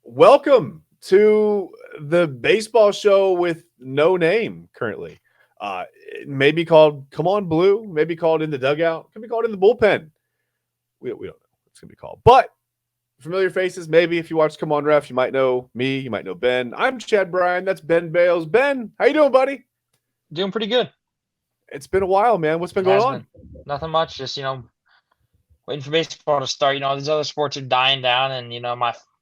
Welcome to the baseball show with no name currently. It may be called Come On Blue, maybe called In the Dugout, could be called In the Bullpen. We don't know what it's going to be called. But familiar faces, maybe if you watch Come On Ref, you might know me, you might know Ben. I'm Chad Bryan, that's Ben Bales. Ben, how you doing, buddy? Doing pretty good. It's been a while, man. What's been going on? Nothing much, just, waiting for baseball to start. These other sports are dying down, and,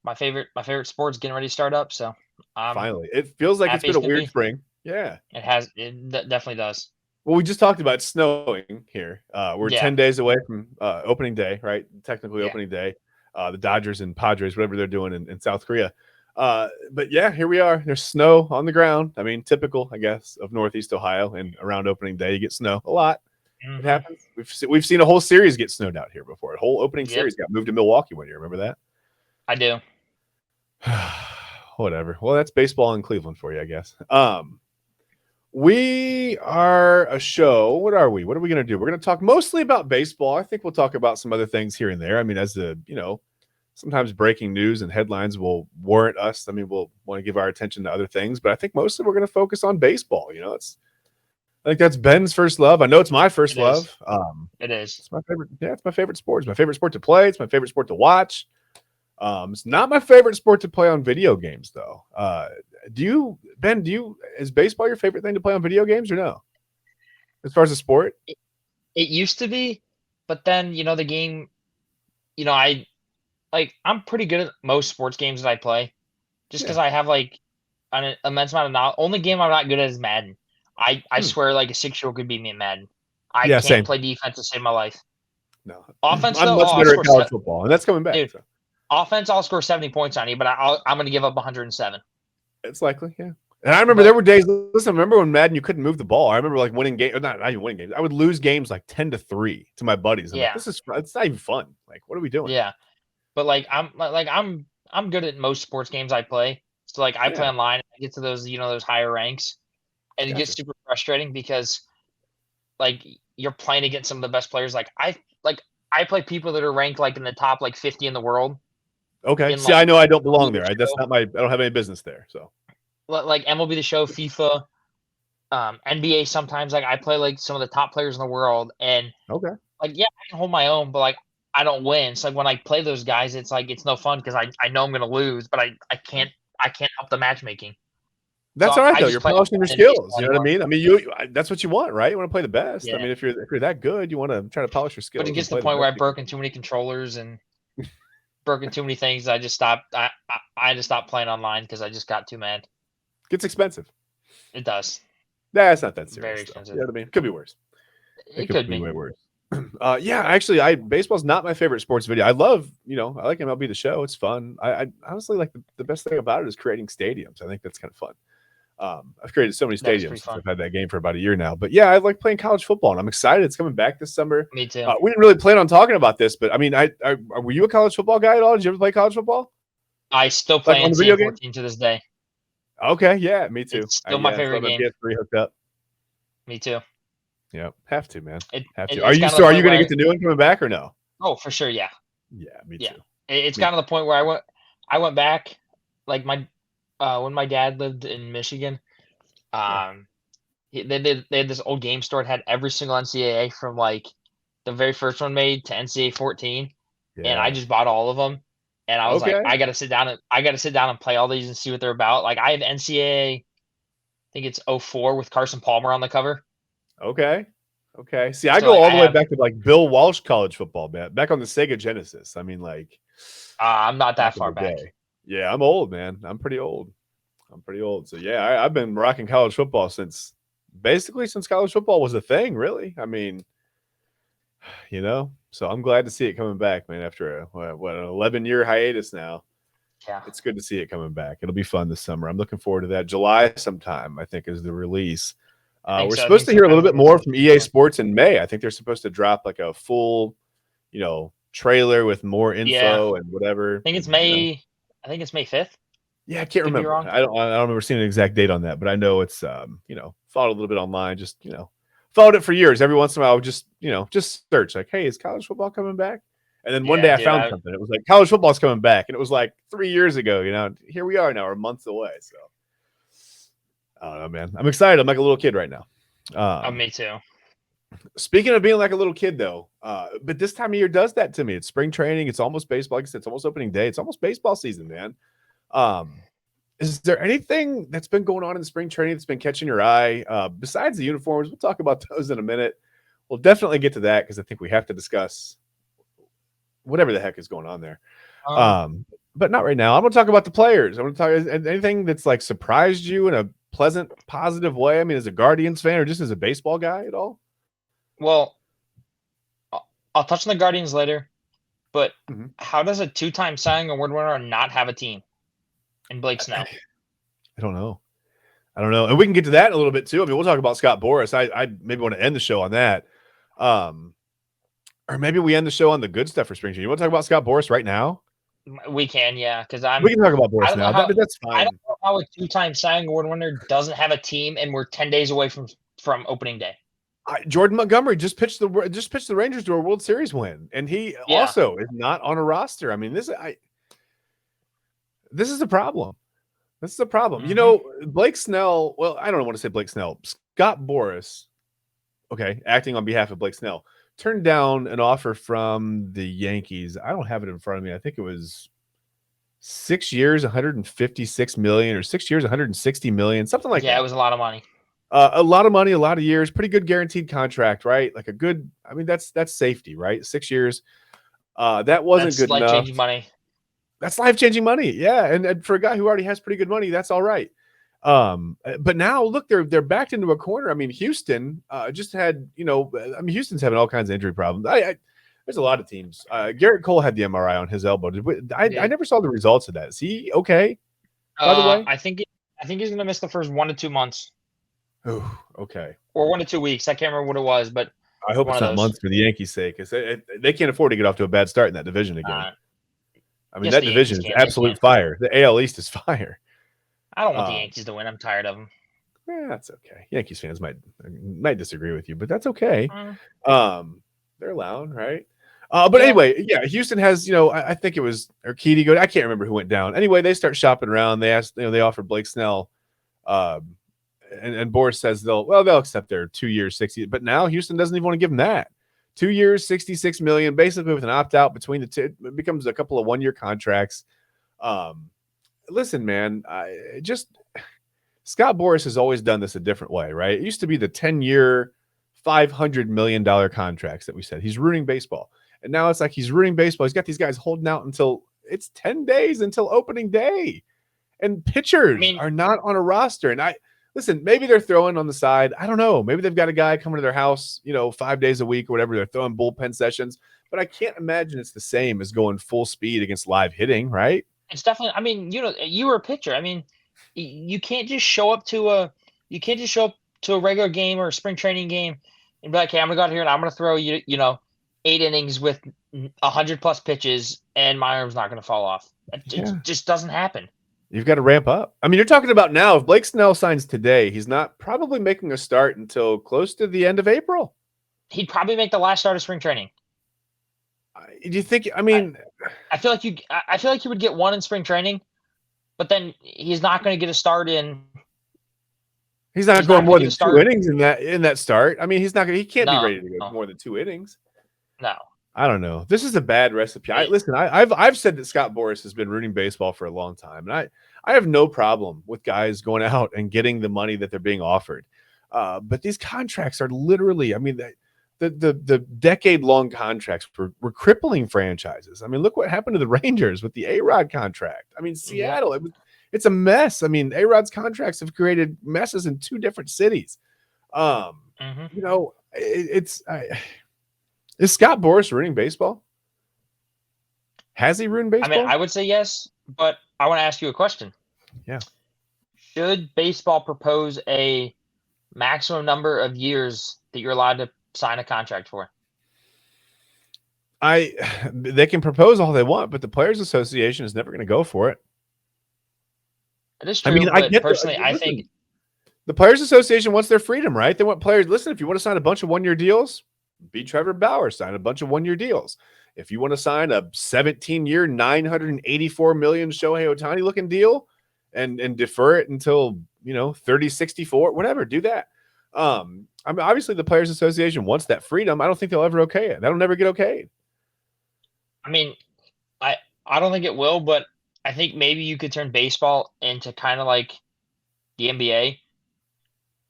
my favorite sport's getting ready to start up, so finally. It feels like it's been a weird spring. Yeah. It definitely does. Well, we just talked about snowing here. We're 10 days away from opening day, right? Technically opening day. The Dodgers and Padres, whatever they're doing in South Korea. But yeah, here we are. There's snow on the ground. I mean, typical, I guess, of Northeast Ohio, and around opening day, you get snow a lot. Mm-hmm. It happens. We've seen a whole series get snowed out here before. A whole opening series got moved to Milwaukee one year. Remember that? I do. Whatever. Well, that's baseball in Cleveland for you, I guess. We are a show. What are we? What are we going to do? We're going to talk mostly about baseball. I think we'll talk about some other things here and there. I mean, as the, sometimes breaking news and headlines will warrant us. I mean, we'll want to give our attention to other things, but I think mostly we're going to focus on baseball. I think that's Ben's first love. I know it's my first love. It is. It's my favorite. Yeah, it's my favorite sport. It's my favorite sport to play. It's my favorite sport to watch. It's not my favorite sport to play on video games, though. Ben, is baseball your favorite thing to play on video games or no? As far as a sport? It used to be, but then, the game, I'm pretty good at most sports games that I play just because I have an immense amount of knowledge. Only game I'm not good at is Madden. I swear a 6-year-old could beat me in Madden. I can't play defense to save my life. No. Offense, I'm much better at college football, and that's coming back. Dude, offense, I'll score 70 points on you, but I'm going to give up 107. It's likely, yeah. And I remember there were days. Listen, I remember when Madden you couldn't move the ball. I remember winning games, not even winning games. I would lose games 10-3 to my buddies. I'm it's not even fun. What are we doing? Yeah, but I'm good at most sports games I play. So I play online. I get to those those higher ranks, and it gets super frustrating because you're playing against some of the best players. I play people that are ranked in the top 50 in the world. Okay. See, I know I don't belong there. That's not I don't have any business there. So, MLB The Show, FIFA, NBA. Sometimes I play some of the top players in the world, and I can hold my own, but I don't win. So when I play those guys, it's it's no fun because I know I'm gonna lose, but I can't help the matchmaking. That's all right though. You're polishing your skills. You know what I mean? I mean, that's what you want, right? You want to play the best. I mean, if you're that good, you want to try to polish your skills. But it gets to the point where I've broken too many controllers and broken too many things. I just stopped. I just stopped playing online because I just got too mad. Gets expensive. It does. Nah, it's not that serious. Very expensive. You know what I mean? Could be worse. It could be way worse. Actually, baseball's not my favorite sports video. I love, I like MLB The Show. It's fun. I honestly the best thing about it is creating stadiums. I think that's kind of fun. I've created so many stadiums since I've had that game for about a year now. But yeah, I like playing college football, and I'm excited. It's coming back this summer. Me too. We didn't really plan on talking about this, but I mean, were you a college football guy at all? Did you ever play college football? I still play on NCAA 14 to this day. Okay, yeah, me too. It's still my favorite game. PS3 hooked up. Me too. Yeah, have to, man. Have to. Are you going to get the new one coming back or no? Oh, for sure, yeah. Yeah, me too. It's kind of the point where I went back, when my dad lived in Michigan. They had this old game store. It had every single NCAA from the very first one made to NCAA 14, and I just bought all of them. And I was I got to sit down and play all these and see what they're about. I have NCAA, I think it's 04 with Carson Palmer on the cover. Okay. See, I go all the way back to Bill Walsh college football, man. Back on the Sega Genesis. I mean, I'm not that far back. Yeah, I'm old, man. I'm pretty old. So yeah, I've been rocking college football since college football was a thing, really. I mean, so I'm glad to see it coming back, man, after an 11-year hiatus now. Yeah. It's good to see it coming back. It'll be fun this summer. I'm looking forward to that. July sometime, I think, is the release. We're supposed to hear a little bit more from EA Sports in May. I think they're supposed to drop a full, trailer with more info and whatever. I think it's May 5th. Yeah, I can't remember. I don't remember seeing an exact date on that, but I know it's followed a little bit online, just followed it for years. Every once in a while, I would just search like, hey, is college football coming back? And then one day I found something. It was like college football's coming back, and it was like 3 years ago. Here we are now, we're months away. So I don't know, man. I'm excited. I'm like a little kid right now. Me too. Speaking of being like a little kid, though, but this time of year does that to me. It's spring training. It's almost baseball. Like I said, it's almost opening day. It's almost baseball season, man. Is there anything that's been going on in the spring training that's been catching your eye besides the uniforms? We'll talk about those in a minute. We'll definitely get to that because I think we have to discuss whatever the heck is going on there. But not right now. I'm going to talk about the players. I'm going to talk anything that's like surprised you in a pleasant, positive way. I mean, as a Guardians fan or just as a baseball guy at all? Well, I'll touch on the Guardians later, but how does a 2-time Cy Young Award winner not have a team in Blake Snell? I don't know. And we can get to that in a little bit too. I mean, we'll talk about Scott Boras. I maybe want to end the show on that. Or maybe we end the show on the good stuff for spring training. You want to talk about Scott Boras right now? We can, yeah, because we can talk about Boras now. That's fine. I don't know how a 2-time Cy Young Award winner doesn't have a team, and we're 10 days away from opening day. Jordan Montgomery just pitched the Rangers to a World Series win, and he also is not on a roster. I mean, this is a problem. This is a problem. Blake Snell. Well, I don't want to say Blake Snell. Scott Boras, okay, acting on behalf of Blake Snell, turned down an offer from the Yankees. I don't have it in front of me. I think it was 6 years, $156 million, or 6 years, $160 million, something like that. Yeah, it was a lot of money. A lot of money, a lot of years, pretty good guaranteed contract, right? Like that's safety, right? 6 years. That wasn't good enough. Life-changing money. That's life-changing money. Yeah. And for a guy who already has pretty good money, that's all right. But now look, they're backed into a corner. I mean, Houston just had, Houston's having all kinds of injury problems. There's a lot of teams. Garrett Cole had the MRI on his elbow. I never saw the results of that. Is he okay? By the way, I think he's going to miss the first 1 to 2 months. Oh, okay. Or 1 to 2 weeks. I can't remember what it was, but I hope it's not months for the Yankees' sake, because they can't afford to get off to a bad start in that division again. I mean, that division is absolute fire. The AL East is fire. I don't want the Yankees to win. I'm tired of them. Yeah, that's okay. Yankees fans might disagree with you, but that's okay. They're allowed, right? But anyway, yeah, Houston has, I think it was Urquidy. I can't remember who went down. Anyway, they start shopping around. They asked, they offered Blake Snell, and Boras says they'll accept their 2 years, 60. But now Houston doesn't even want to give him that. 2 years, $66 million, basically with an opt-out between the two. It becomes a couple of one-year contracts. Listen, man, Scott Boras has always done this a different way, right? It used to be the 10-year, $500 million contracts that we said. He's ruining baseball. And now it's like he's ruining baseball. He's got these guys holding out until it's 10 days until opening day. And pitchers are not on a roster. And listen, maybe they're throwing on the side. I don't know. Maybe they've got a guy coming to their house, 5 days a week or whatever. They're throwing bullpen sessions. But I can't imagine it's the same as going full speed against live hitting, right? It's definitely, you were a pitcher. I mean, you can't just show up to a regular game or a spring training game and be like, hey, I'm going to go out here and I'm going to throw 8 innings with 100+ pitches and my arm's not going to fall off. It just doesn't happen. You've got to ramp up. I mean, you're talking about now, if Blake Snell signs today, he's not probably making a start until close to the end of April. He'd probably make the last start of spring training. Do you think? I mean, I feel like you would get one in spring training, but then he's not going to get a start in. He's not going more than 2 innings in that start. I mean, he can't be ready to go more than 2 innings. No. I don't know. This is a bad recipe. I've said that Scott Boras has been rooting baseball for a long time, and I have no problem with guys going out and getting the money that they're being offered. But these contracts are literally, I mean, the decade-long contracts were crippling franchises. I mean, look what happened to the Rangers with the A-Rod contract. I mean, Seattle, it's a mess. I mean, A-Rod's contracts have created messes in 2 different cities. Is Scott Boras ruining baseball? Has he ruined baseball? I mean, I would say yes, but I want to ask you a question. Yeah. Should baseball propose a maximum number of years that you're allowed to sign a contract for? They can propose all they want, but the Players Association is never going to go for it. It is true. I mean, I get personally. I think The Players Association wants their freedom, right? They want players. Listen, if you want to sign a bunch of 1-year deals, be Trevor Bauer, sign a bunch of 1-year deals. If you want to sign a 17-year, $984 million Shohei Ohtani looking deal and defer it until 30-64, whatever, do that. I mean, obviously the Players Association wants that freedom. I don't think they'll ever okay it. That'll never get okayed. I mean, I don't think it will, but I think maybe you could turn baseball into kind of like the NBA,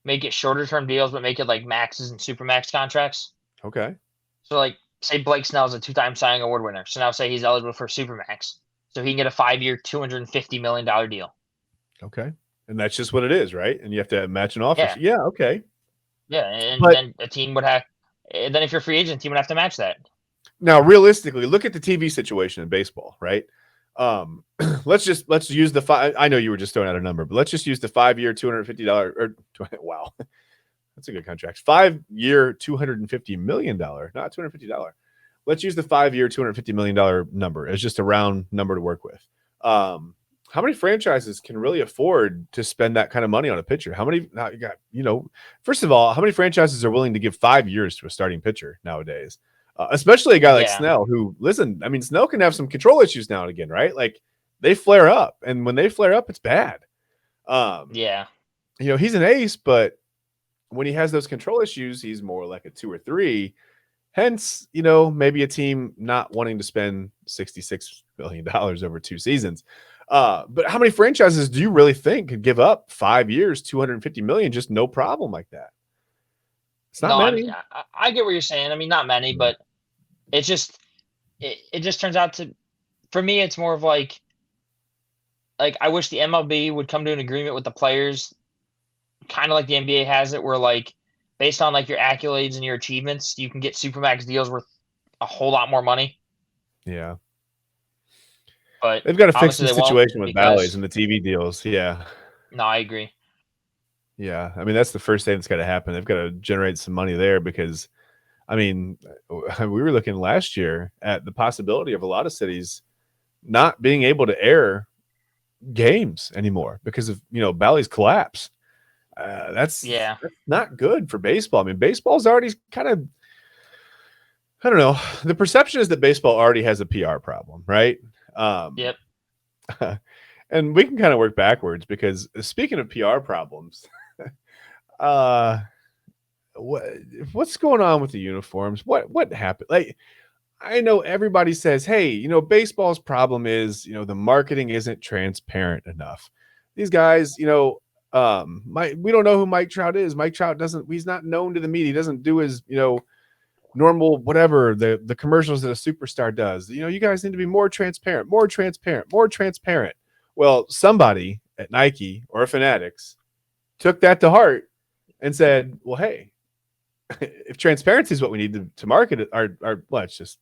make it shorter term deals, but make it like maxes and super max contracts. Okay. So like say Blake Snell's a 2-time Cy Young Award winner. So now say he's eligible for super max. So he can get a 5-year, $250 million deal. Okay. And that's just what it is, right? And you have to match an offer. Yeah. Okay. Yeah, and then a team would have. And then if you're a free agent, team would have to match that. Now, realistically, look at the TV situation in baseball, right? Let's use the five. I know you were just throwing out a number, but let's just use the 5-year, $250 or wow, that's a good contract. 5-year, $250 million, not $250. Let's use the 5-year, $250 million number as just a round number to work with. How many franchises can really afford to spend that kind of money on a pitcher? How many? First of all, how many franchises are willing to give 5 years to a starting pitcher nowadays? Especially a guy like Snell, who, listen, I mean, Snell can have some control issues now and again, right? Like they flare up, and when they flare up, it's bad. He's an ace, but when he has those control issues, he's more like a 2 or 3. Hence, maybe a team not wanting to spend $66 million over 2 seasons. But how many franchises do you really think could give up 5 years, $250 million, just no problem like that? It's not many. I mean, I get what you're saying. I mean, not many, but it just turns out to, for me, it's more of like I wish the MLB would come to an agreement with the players, kind of like the NBA has it, where like based on like your accolades and your achievements, you can get supermax deals worth a whole lot more money. Yeah. But they've got to fix the situation with Bales and the TV deals. Yeah. No, I agree. Yeah. I mean, that's the first thing that's got to happen. They've got to generate some money there because, I mean, we were looking last year at the possibility of a lot of cities not being able to air games anymore because of, Bally's collapse. That's not good for baseball. I mean, baseball's already kind of, I don't know. The perception is that baseball already has a PR problem, right? Yep. And we can kind of work backwards because speaking of PR problems, what's going on with the uniforms? What happened? Like, I know everybody says, hey, baseball's problem is, the marketing isn't transparent enough. These guys, we don't know who Mike Trout is. Mike Trout he's not known to the media. He doesn't do his, normal, whatever the commercials that a superstar does. You guys need to be more transparent. Well, somebody at Nike or Fanatics took that to heart and said, well, hey, if transparency is what we need to market it, let's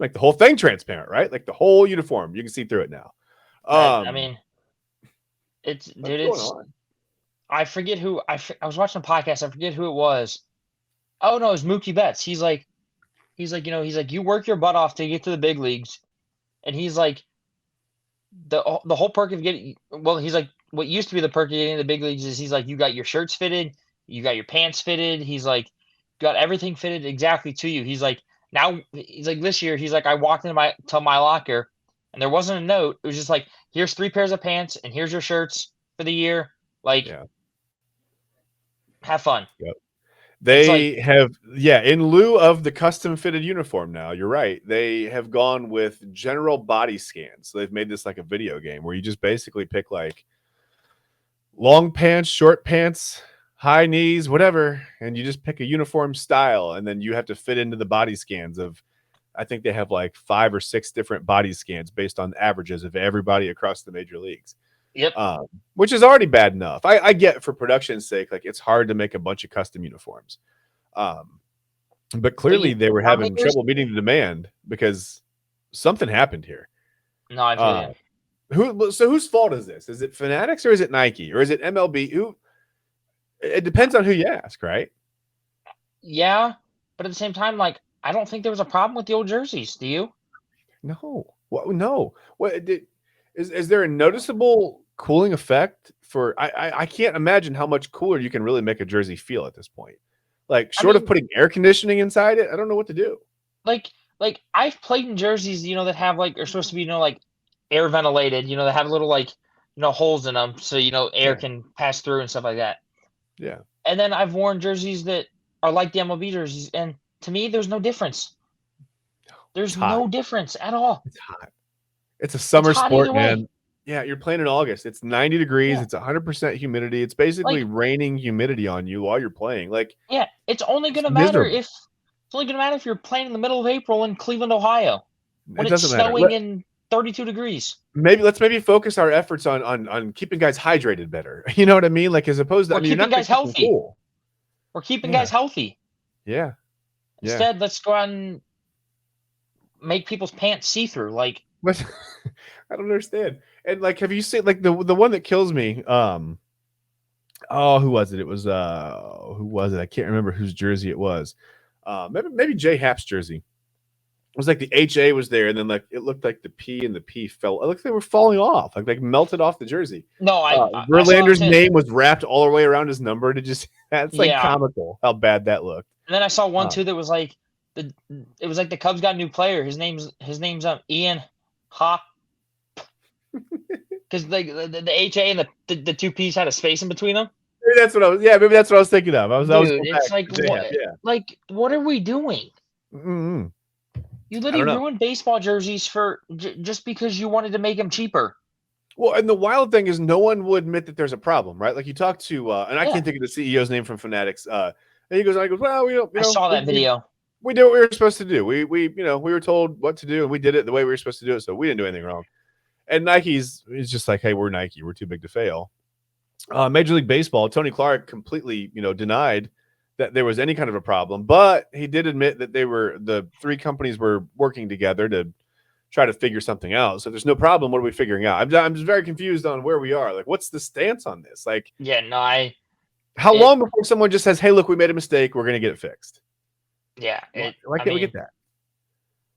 make the whole thing transparent, right? Like the whole uniform, you can see through it now. I mean, it's I forget who I was watching a podcast. I forget who it was. Oh no, it was Mookie Betts. He's like, you work your butt off to get to the big leagues, and he's like, the whole perk of getting. Well, he's like, what used to be the perk of getting to the big leagues is he's like, you got your shirts fitted, you got your pants fitted. He's like, got everything fitted exactly to you. He's like, now he's like, this year he's like, I walked into my locker, and there wasn't a note. It was just like, here's 3 pairs of pants, and here's your shirts for the year. Like, have fun. Yep. They have, in lieu of the custom fitted uniform now, you're right. They have gone with general body scans. So they've made this like a video game where you just basically pick like long pants, short pants, high knees, whatever, and you just pick a uniform style, and then you have to fit into the body scans of, I think they have like 5 or 6 different body scans based on averages of everybody across the major leagues. Yep. Which is already bad enough. I get for production's sake, like it's hard to make a bunch of custom uniforms. But clearly they were having trouble meeting the demand because something happened here. No, I feel you. So whose fault is this? Is it Fanatics or is it Nike or is it MLB? It depends on who you ask, right? Yeah, but at the same time, like, I don't think there was a problem with the old jerseys. Do you? No. Well, no. What is there a noticeable cooling effect for I can't imagine how much cooler you can really make a jersey feel at this point. Like short of putting air conditioning inside it, I don't know what to do. Like I've played in jerseys, that have are supposed to be, air ventilated, that have little holes in them so air can pass through and stuff like that. Yeah. And then I've worn jerseys that are like the MLB jerseys, and to me, there's no difference. There's no difference at all. It's hot. It's a summer sport, man. Way. Yeah, you're playing in August. It's 90 degrees. Yeah. It's 100% humidity. It's basically raining humidity on you while you're playing. Yeah, it's only going to matter if you're playing in the middle of April in Cleveland, Ohio, when it's snowing and 32 degrees. Let's focus our efforts on keeping guys hydrated better. You know what I mean? Like as opposed to keeping guys healthy. Cool. We're keeping guys healthy. Yeah. Instead, let's go out and make people's pants see through. I don't understand. And have you seen the one that kills me? Who was it? It was who was it? I can't remember whose jersey it was. Maybe Jay Happ's jersey. It was the HA was there, and then it looked like the P and the P fell. It looked like they were falling off, melted off the jersey. No, Verlander's name was wrapped all the way around his number. That's comical how bad that looked. And then I saw one too that was it was the Cubs got a new player. His name's Ian Hop. Because the HA and the two P's had a space in between them. Maybe that's what I was. Yeah, maybe that's what I was thinking of. It's what are we doing? Mm-hmm. You literally ruined baseball jerseys for just because you wanted to make them cheaper. Well, and the wild thing is, no one would admit that there's a problem, right? You talk to, and I can't think of the CEO's name from Fanatics. And he goes, well, I saw that video. We did what we were supposed to do. We were told what to do, and we did it the way we were supposed to do it. So we didn't do anything wrong. And Nike's just hey, we're Nike. We're too big to fail. Major League Baseball, Tony Clark completely, denied that there was any kind of a problem, but he did admit that the three companies were working together to try to figure something out. So if there's no problem, what are we figuring out? I'm just very confused on where we are. What's the stance on this? How long before someone just says, hey, look, we made a mistake. We're going to get it fixed. Yeah. Why can't we get that?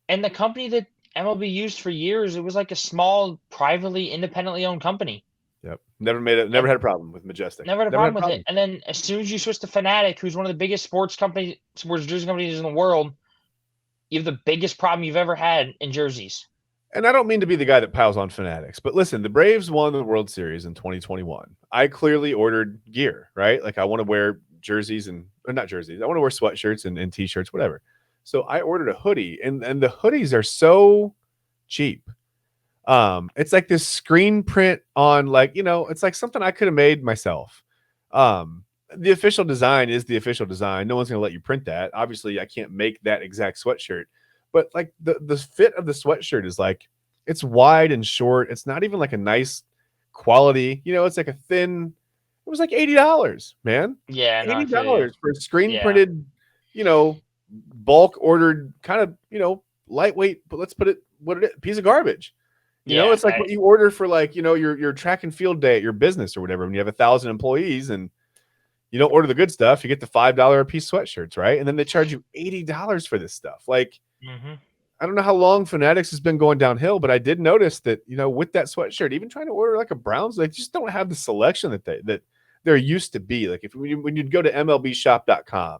And the company that MLB used for years, it was a small, privately, independently owned company. Yep. Never had a problem with Majestic. Never had a problem with it. And then as soon as you switch to Fanatic, who's one of the biggest sports jersey companies in the world, you have the biggest problem you've ever had in jerseys. And I don't mean to be the guy that piles on Fanatics, but listen, the Braves won the World Series in 2021. I clearly ordered gear, right? I want to wear jerseys or not jerseys. I want to wear sweatshirts and t-shirts, whatever. So I ordered a hoodie, and the hoodies are so cheap. It's this screen print on it's something I could have made myself. The official design is the official design. No one's going to let you print that. Obviously I can't make that exact sweatshirt, but the fit of the sweatshirt is it's wide and short. It's not even a nice quality, it's a thin, it was $80, man. Yeah. $80 for a screen printed, bulk ordered kind of, lightweight, but let's put it what it is, piece of garbage. It's what you order for your track and field day at your business or whatever. When you have 1,000 employees and you don't order the good stuff, you get the $5 a piece sweatshirts, right? And then they charge you $80 for this stuff. Mm-hmm. I don't know how long Fanatics has been going downhill, but I did notice that, with that sweatshirt, even trying to order a Browns, they just don't have the selection that there used to be. When you'd go to MLBshop.com,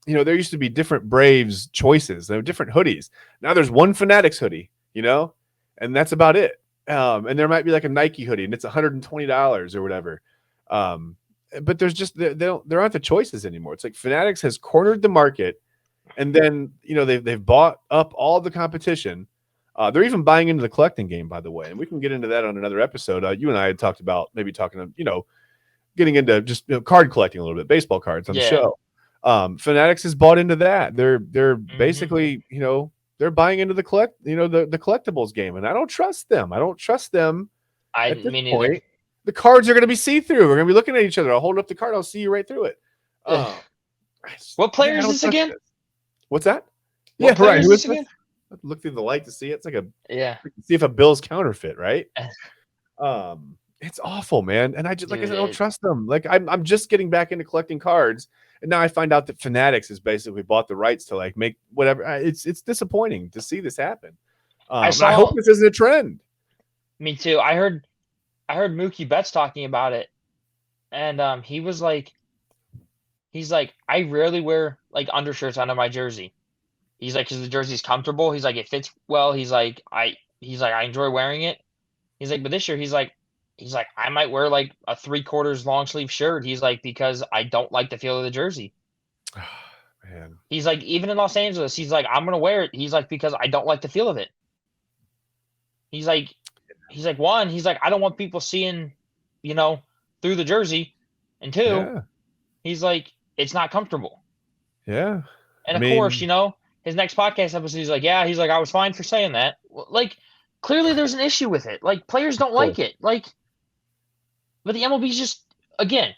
there used to be different Braves choices, different hoodies. Now there's one Fanatics hoodie, and that's about it. And there might be a Nike hoodie and it's $120 or whatever. But there's just, there aren't the choices anymore. It's Fanatics has cornered the market, and then, they've bought up all the competition. They're even buying into the collecting game, by the way. And we can get into that on another episode. You and I had talked about maybe getting into just card collecting a little bit, baseball cards on the show. Fanatics has bought into that. They're basically, they're buying into the the collectibles game, and I don't trust them. At this point. The cards are going to be see-through. We're going to be looking at each other. I'll hold up the card. I'll see you right through it. What player is this again? What's that? What player is this again? Look through the light to see it. It's see if a Bill's counterfeit, right? It's awful, man. And I just, I said, I don't trust them. I'm just getting back into collecting cards, and now I find out that Fanatics has basically bought the rights to make whatever. It's disappointing to see this happen. I hope this isn't a trend. Me too. I heard I heard Mookie Betts talking about it, and he was like, he's like, I rarely wear like undershirts under my jersey. He's like, because the jersey's comfortable. He's like, it fits well. He's like, I enjoy wearing it. He's like, but this year, he's like, I might wear like a 3/4 long sleeve shirt. He's like, because I don't like the feel of the jersey. Man. He's like, even in Los Angeles, he's like, I'm gonna wear it. He's like, because I don't like the feel of it. He's like, one, he's like, I don't want people seeing, you know, through the jersey, and two, Yeah. he's like, it's not comfortable. Yeah. And of course, his next podcast episode, he's like, yeah, he's like, I was fine for saying that. Like, clearly there's an issue with it. Like, players don't like it. Like, but the MLB's just, again,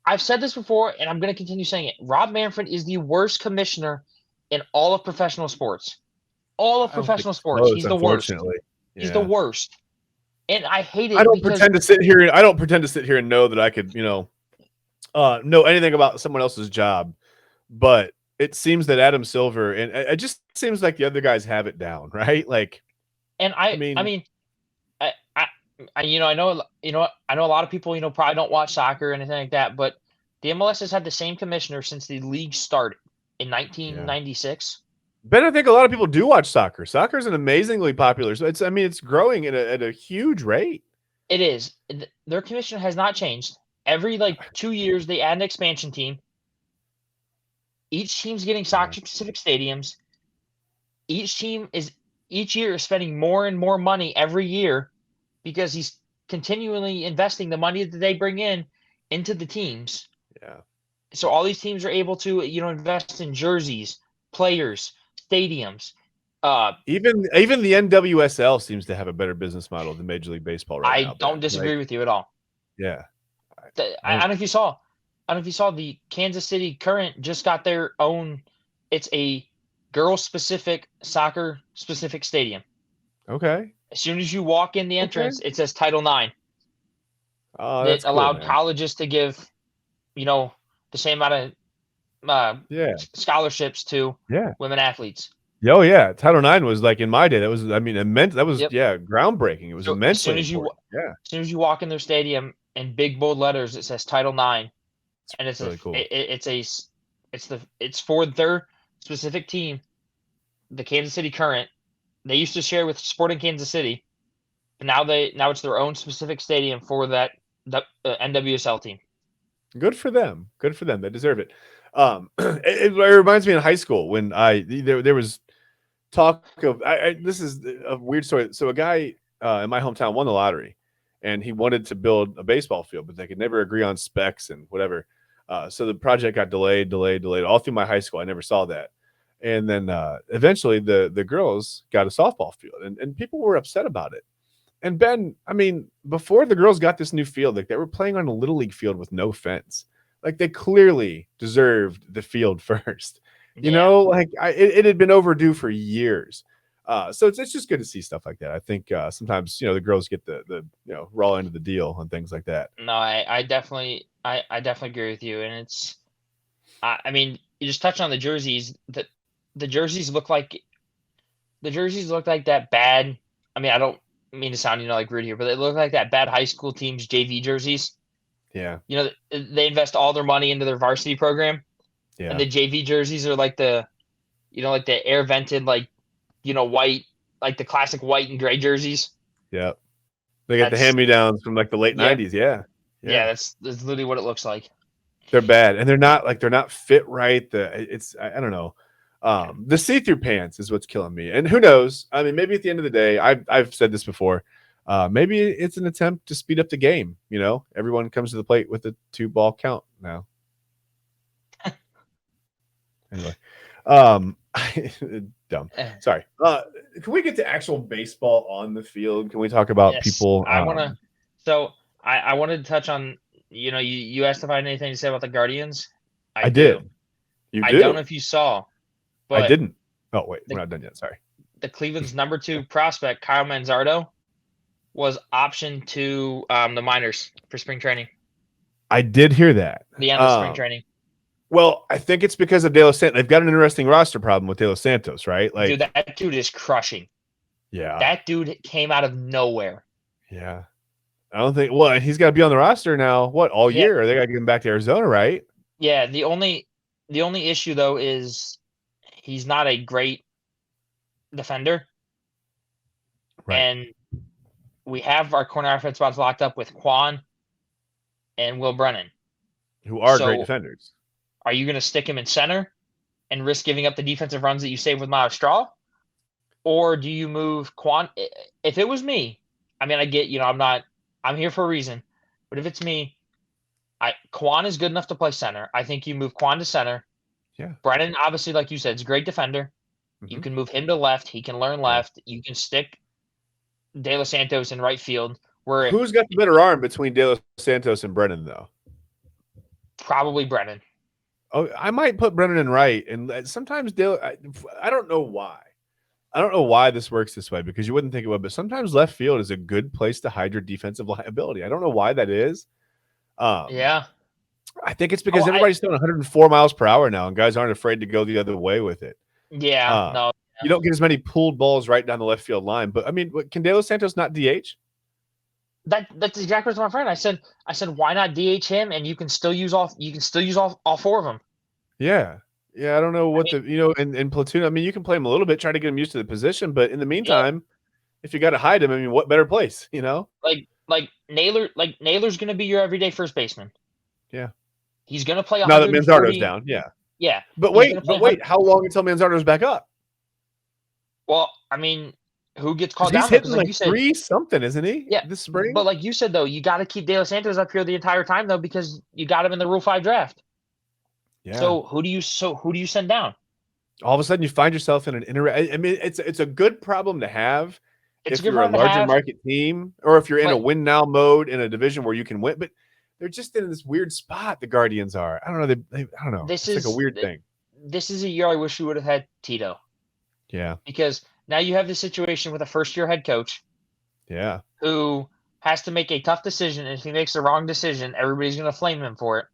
I've said this before, and I'm going to continue saying it. Rob Manfred is the worst commissioner in all of professional sports. All of I don't think know it's sports. close, He's the worst. unfortunately. He's the worst. And I hate it I don't because pretend to sit here. I don't pretend to sit here and know that I could, know anything about someone else's job. But it seems that Adam Silver, and it just seems like the other guys have it down, right? Like, and I mean, I know a lot of people probably don't watch soccer or anything like that, but the MLS has had the same commissioner since the league started in 1996. Ben, I think a lot of people do watch soccer. Soccer is an amazingly popular. So it's growing at a huge rate. It is. Their commissioner has not changed. Every 2 years they add an expansion team. Each team's getting soccer-specific stadiums. Each year is spending more and more money every year because he's continually investing the money that they bring in into the teams. Yeah. So all these teams are able to, invest in jerseys, players, stadiums. Even the NWSL seems to have a better business model than Major League Baseball right now. I don't disagree with you at all. Yeah. I don't know if you saw. I don't know if you saw the Kansas City Current just got their own. It's a girl-specific, soccer-specific stadium. Okay. As soon as you walk in the entrance, it says Title IX. That allowed cool, colleges to give, the same amount of scholarships to women athletes. Oh yeah, Title IX was like in my day. That was, immense. That was groundbreaking. It was immensely important. As soon as you walk in their stadium, in big bold letters, it says Title IX, and it's really cool. It's for their specific team, the Kansas City Current. They used to share with Sporting Kansas City, but now it's their own specific stadium for that NWSL team. Good for them. Good for them. They deserve it. It reminds me in high school when there was talk of this is a weird story. So a guy in my hometown won the lottery, and he wanted to build a baseball field, but they could never agree on specs and whatever. So the project got delayed all through my high school. I never saw that. And then eventually the girls got a softball field, and people were upset about it. And Ben, before the girls got this new field, like they were playing on a little league field with no fence. Like they clearly deserved the field first. It had been overdue for years. So it's just good to see stuff like that. I think sometimes the girls get the raw end of the deal on things like that. No, I definitely agree with you, and it's you just touched on the jerseys. The jerseys look like that bad. I don't mean to sound like rude here, but they look like that bad high school team's JV jerseys. Yeah. They invest all their money into their varsity program. Yeah. And the JV jerseys are like the air vented, white, like the classic white and gray jerseys. Yeah. They got the hand-me-downs from like the late 90s. Yeah. Yeah, that's literally what it looks like. They're bad, and they're not fit right. I don't know. The see-through pants is what's killing me. And who knows? Maybe at the end of the day, I've said this before. Maybe it's an attempt to speed up the game. Everyone comes to the plate with a 2-ball count now. Anyway, dumb. Sorry. Can we get to actual baseball on the field? Can we talk about people? I wanted to touch on. You asked if I had anything to say about the Guardians. I did. I don't know if you saw. But I didn't. Oh wait, we're not done yet. Sorry. The Cleveland's number 2 prospect, Kyle Manzardo, was optioned to the minors for spring training. I did hear that. The end of spring training. Well, I think it's because of De Los Santos. They've got an interesting roster problem with De Los Santos, right? Like, dude, that dude is crushing. Yeah. That dude came out of nowhere. Yeah. I don't think. Well, he's got to be on the roster now. What, all Yeah, year? Or they got to get him back to Arizona, right? yeah. The only issue though is he's not a great defender, Right. and we have our corner outfit spots locked up with Quan and Will Brennan. Who are great So, defenders. are you going to stick him in center and risk giving up the defensive runs that you save with Miles Straw, or do you move Quan? If it was me, I mean, I get I'm here for a reason, but if it's me, Quan is good enough to play center. I think you move Quan to center. Yeah. Brennan, obviously, like you said, is a great defender. You Mm-hmm. can move him to left. He can learn Yeah. left. You can stick De Los Santos in right field. Where if Who's got the better arm between De Los Santos and Brennan, though? probably Brennan. Oh, I might put Brennan in right, and sometimes I don't know why. I don't know why this works this way because you wouldn't think it would, but sometimes left field is a good place to hide your defensive liability. I don't know why that is. Yeah. I think it's Oh, because everybody's throwing 104 miles per hour now, and guys aren't afraid to go the other way with it. Yeah. No. You don't get as many pulled balls right down the left field line. But I mean, can De Los Santos not DH? That's exactly what my friend. I said, why not DH him, and you can still use all four of them. Yeah. Yeah, I don't know what in platoon. I mean, you can play him a little bit, try to get him used to the position, but in the meantime, if you got to hide him, I mean, what better place, Naylor's going to be your everyday first baseman. Yeah. He's going to play now that 140. Manzardo's down. Yeah. Yeah. But wait, how long until Manzardo's back up? Well, I mean, who gets called he's down? hitting Like you said, 3 something, isn't he? Yeah, this spring. But like you said, though, you got to keep De Los Santos up here the entire time, though, because you got him in the Rule 5 draft. Yeah. So who do you send down? All of a sudden, you find yourself in an I mean, it's a good problem to have if you're a larger market team, or if you're in a win now mode in a division where you can win. But they're just in this weird spot. The Guardians are. I don't know. I don't know. It's like a weird thing. This is a year I wish we would have had Tito. Yeah. Because now you have the situation with a first-year head coach. Yeah. Who has to make a tough decision, and if he makes the wrong decision, everybody's going to flame him for it.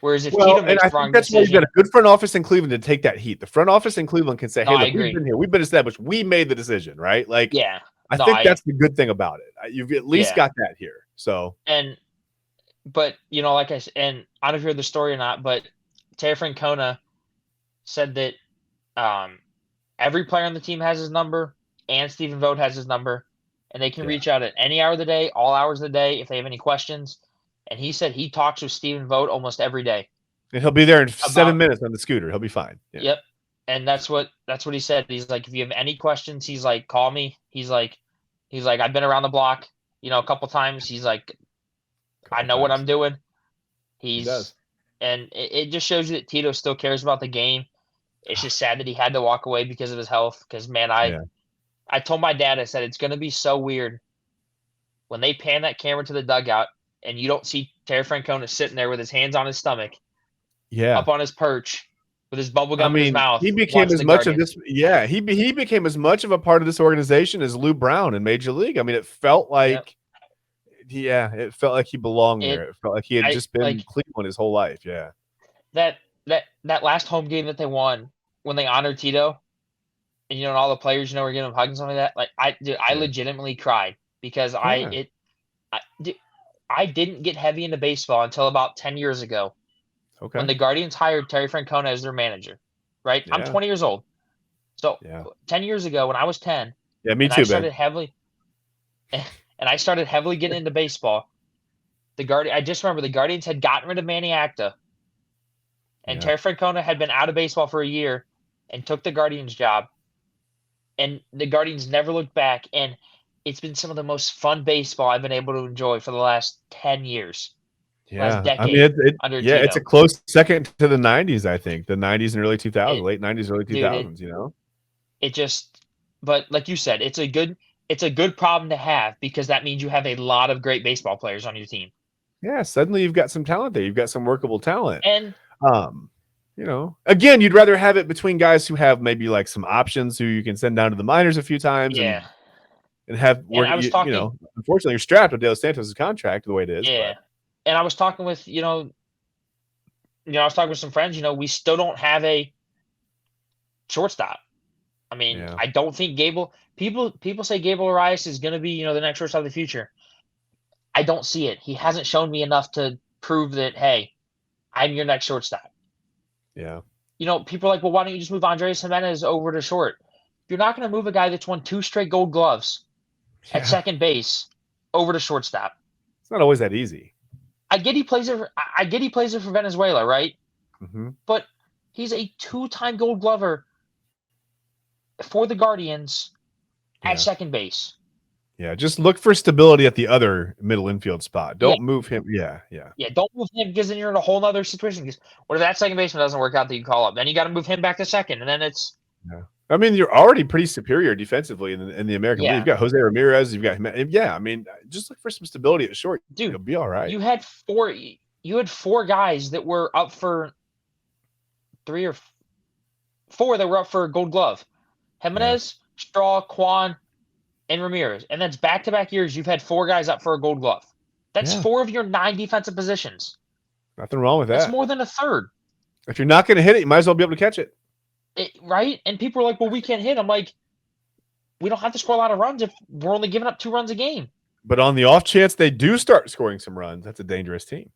Whereas if Tito makes the wrong decision, why you've got a good front office in Cleveland to take that heat. The front office in Cleveland can say, "Hey, look, we've been here, we've been established, we made the decision, right?" Like, yeah, I think that's the good thing about it. You've at least got that here. So, but like I said, and I don't know if you heard the story or not, but Terry Francona said that every player on the team has his number, and Stephen Vogt has his number, and they can reach out at any hour of the day, all hours of the day, if they have any questions. And he said he talks with Stephen Vogt almost every day. And he'll be there in 7 minutes on the scooter. He'll be fine. Yeah. Yep. And that's what he said. He's like, if you have any questions, he's like, call me. He's like, I've been around the block, a couple times. He's like, I know what I'm doing. He does. And it just shows you that Tito still cares about the game. It's just sad that he had to walk away because of his health. Because, man, I told my dad, I said, it's going to be so weird when they pan that camera to the dugout and you don't see Terry Francona sitting there with his hands on his stomach, up on his perch with his bubble gum in his mouth. He became as much of this. Yeah, he became as much of a part of this organization as Lou Brown in Major League. I mean, it felt like, it felt like he belonged there. It felt like he had just been in Cleveland his whole life. Yeah. That last home game that they won when they honored Tito, and and all the players were giving him hugs and something like that. Like I legitimately cried because I didn't get heavy into baseball until about 10 years ago. Okay. When the Guardians hired Terry Francona as their manager, right? Yeah. I'm 20 years old. So 10 years ago when I was 10, me too, I started heavily getting into baseball. I just remember the Guardians had gotten rid of Manny Acta, and Terry Francona had been out of baseball for a year and took the Guardians job. And the Guardians never looked back, and it's been some of the most fun baseball I've been able to enjoy for the last 10 years. Yeah, I mean, it's a close second to the 90s, I think. The 90s and early 2000s, late 90s, early 2000s, It just, but like you said, it's a good problem to have because that means you have a lot of great baseball players on your team. Yeah, suddenly you've got some talent there. You've got some workable talent. And again, you'd rather have it between guys who have maybe like some options who you can send down to the minors a few times and have work. Unfortunately, you're strapped with De Los Santos' contract the way it is. Yeah. But. And I was talking with, I was talking with some friends, we still don't have a shortstop. I mean, I don't think people say Gabriel Arias is going to be, the next shortstop of the future. I don't see it. He hasn't shown me enough to prove that, hey, I'm your next shortstop. Yeah. People are like, well, why don't you just move Andres Jimenez over to short? You're not going to move a guy that's won 2 straight Gold Gloves at Yeah. second base over to shortstop. It's not always that easy. I get he plays it. I get he plays it for Venezuela, right? Mm-hmm. But he's a 2-time Gold Glover for the Guardians at second base. Yeah, just look for stability at the other middle infield spot. Don't move him. Yeah. Yeah, don't move him because then you're in a whole other situation. Because what if that second baseman doesn't work out that you call up? Then you got to move him back to second, and then it's I mean, you're already pretty superior defensively in the American League. You've got Jose Ramirez. You've got I mean, just look for some stability at short. Dude, you'll be all right. You had 4 guys that were up for 3 or 4 that were up for a Gold Glove. Jimenez, Straw, Kwan, and Ramirez. And that's back-to-back years you've had 4 guys up for a Gold Glove. That's 4 of your 9 defensive positions. Nothing wrong with that. That's more than a third. If you're not going to hit it, you might as well be able to catch it. Right? And people are like, well, we can't hit. I'm like, we don't have to score a lot of runs if we're only giving up 2 runs a game. But on the off chance they do start scoring some runs, that's a dangerous team.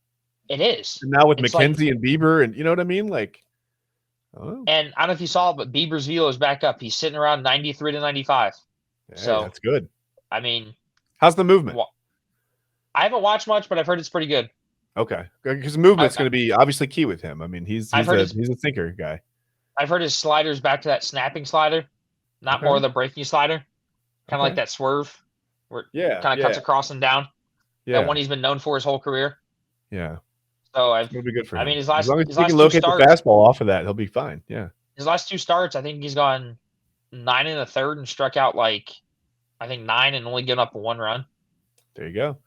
It is. And now with McKenzie and Bieber, and you know what I mean? Like, and I don't know if you saw it, but Bieber's velo is back up. He's sitting around 93 to 95. Hey, so that's good. I mean, how's the movement? Well, I haven't watched much, but I've heard it's pretty good. Okay, because movement's going to be obviously key with him. I mean, he's a thinker guy. I've heard his slider's back to that snapping slider, not more of the breaking slider, kind of like that swerve, where it kind of cuts across and down. Yeah, that one he's been known for his whole career. Yeah. So it'll be good for him. I mean, his last, as long as his he last can 2 locate starts, the fastball off of that, he'll be fine. Yeah. His last 2 starts, I think he's gone 9 1/3 and struck out 9 and only given up 1 run. There you go.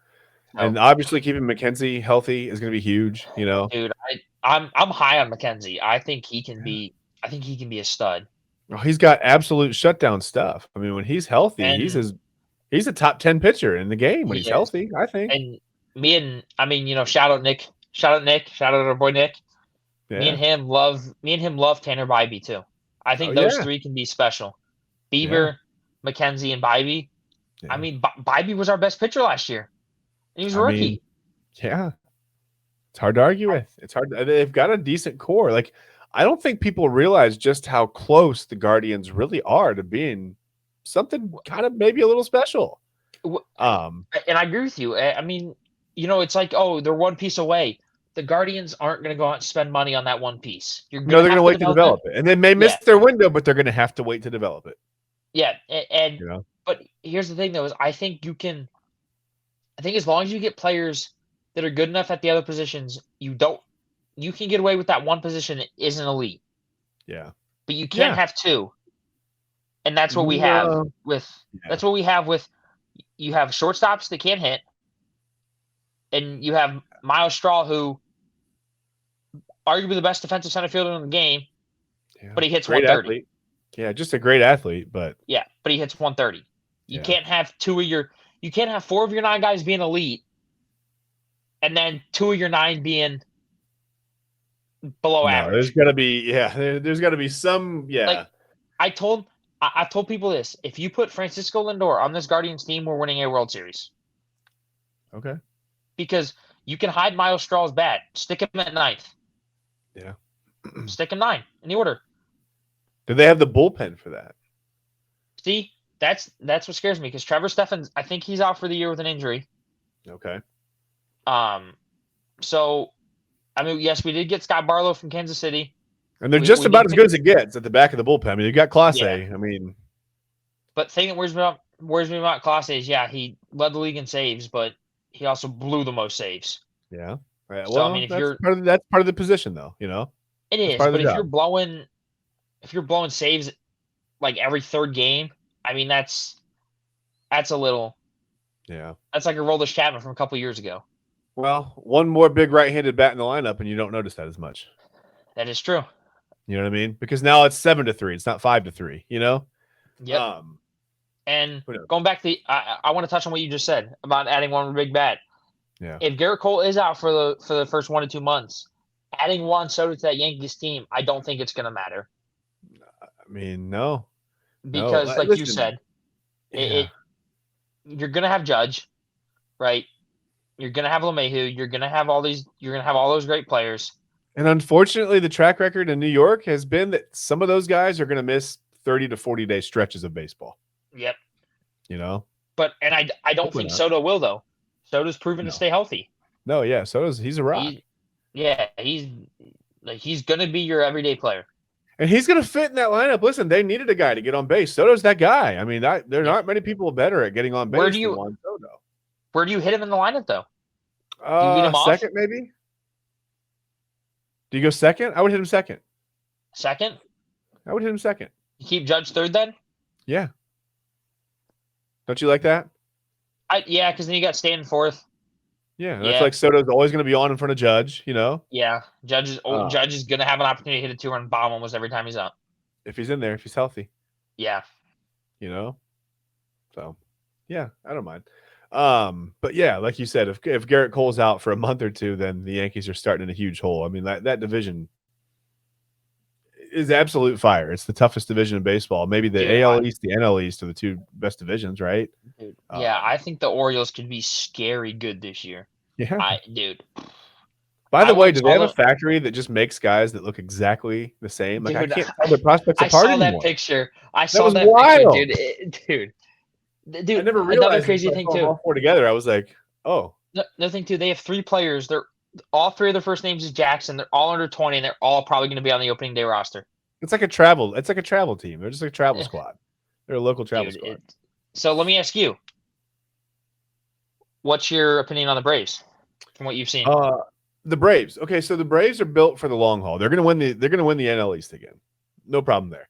And obviously keeping McKenzie healthy is going to be huge. Dude, I'm high on McKenzie. I think he can be. I think he can be a stud. Oh, he's got absolute shutdown stuff. I mean, when he's healthy, he's a top 10 pitcher in the game when he's healthy, I think. And shout out Nick. Shout out our boy Nick. Yeah. Me and him love Tanner Bybee too. I think those 3 can be special. Bieber, McKenzie, and Bybee. Yeah. I mean, Bybee was our best pitcher last year. He was a rookie. It's hard to argue with. It's hard. They've got a decent core. Like, I don't think people realize just how close the Guardians really are to being something kind of maybe a little special. And I agree with you. I mean, it's like, they're 1 piece away. The Guardians aren't going to go out and spend money on that 1 piece. They're going to wait to develop it. And they may miss their window, but they're going to have to wait to develop it. Yeah. But here's the thing, though, is I think as long as you get players that are good enough at the other positions, you can get away with that 1 position that isn't elite. Yeah. But you can't have 2. And that's what we have that's what we have with you have shortstops that can't hit. And you have Miles Straw, who arguably the best defensive center fielder in the game, but he hits 130. Athlete. Yeah, just a great athlete, but he hits 130. You can't have 4 of your 9 guys being elite, and then 2 of your 9 being below average. There's got to be there's got to be some Like, I've told people this: if you put Francisco Lindor on this Guardians team, we're winning a World Series. Okay. Because you can hide Miles Straw's bat, stick him at 9th. Yeah. Stick him 9 in the order. Do they have the bullpen for that? See, that's what scares me, because Trevor Steffens, I think he's out for the year with an injury. Okay. So, I mean, yes, we did get Scott Barlow from Kansas City. And they're just about as good as it gets at the back of the bullpen. I mean, you got Clase. I mean. But the thing that worries me about Clase is, he led the league in saves, but he also blew the most saves. Yeah. Right. So, I mean, that's part of the position, though. It is, but if you're blowing saves like every 3rd game, I mean, that's a little. Yeah. That's like a Aroldis Chapman from a couple years ago. Well, 1 more big right-handed bat in the lineup, and you don't notice that as much. That is true. You know what I mean? Because now it's 7-3. It's not 5-3. Yep. And going back to I want to touch on what you just said about adding 1 more big bat. Yeah. If Garrett Cole is out for the first 1 to 2 months, adding Juan Soto to that Yankees team, I don't think it's going to matter. I mean, no. Because, you said, you're going to have Judge, right? You're gonna have LeMahieu. You're gonna have all these. You're gonna have all those great players. And unfortunately, the track record in New York has been that some of those guys are going to miss 30 to 40 day stretches of baseball. Yep. You know, but I don't hopefully think not. Soto will though. Soto's proven to stay healthy. No, yeah, he's a rock. He's gonna be your everyday player. And he's going to fit in that lineup. Listen, they needed a guy to get on base. Soto's that guy. I mean, there aren't many people better at getting on base than Juan Soto. Where do you hit him in the lineup, though? Do you lead him second, off? maybe? Do you go second? I would hit him second. Second? I would hit him second. You keep Judge third, then? Yeah. Don't you like that? Yeah, because then you got Stanton fourth. Yeah, that's like Soto's always going to be on in front of Judge, Yeah, Judge is going to have an opportunity to hit a 2-run bomb almost every time he's up. If he's in there, if he's healthy. Yeah. So, yeah, I don't mind. But yeah, like you said, if Garrett Cole's out for a month or two, then the Yankees are starting in a huge hole. I mean, that division is absolute fire. It's the toughest division in baseball. Maybe the AL East, the NL East are the two best divisions, right? Dude, I think the Orioles could be scary good this year. Yeah. Dude. By the way, do they have a factory that just makes guys that look exactly the same? Like, dude, I can't tell the prospects apart anymore. I saw that picture. Dude. I never realized another crazy thing too. All four together, I was like, oh. Another thing too. They have 3 players. They're all 3 of their first names is Jackson. They're all under 20, and they're all probably going to be on the opening day roster. It's like a travel team. They're just like a travel squad. They're a local travel squad. So let me ask you, what's your opinion on the Braves from what you've seen? The Braves. Okay, so the Braves are built for the long haul. They're going to win the NL East again. No problem there.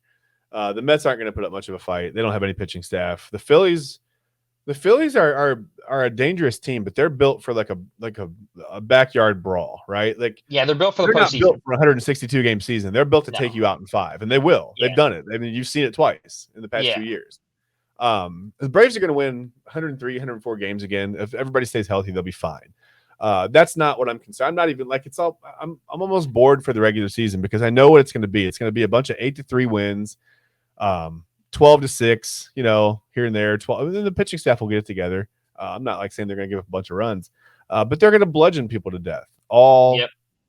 The Mets aren't going to put up much of a fight. They don't have any pitching staff. The Phillies are a dangerous team, but they're built for like a backyard brawl, right? Like, yeah, they're built for the postseason. They're not built for a 162 game season. They're built to take you out in 5, and they will. Yeah. They've done it. I mean, you've seen it twice in the past 2 years. The Braves are going to win 103, 104 games again. If everybody stays healthy, they'll be fine. That's not what I'm concerned. I'm not even like it's all. I'm almost bored for the regular season because I know what it's going to be. It's going to be a bunch of 8-3 wins. 12-6, here and there. 12. And then the pitching staff will get it together. I'm not like saying they're going to give up a bunch of runs, but they're going to bludgeon people to death all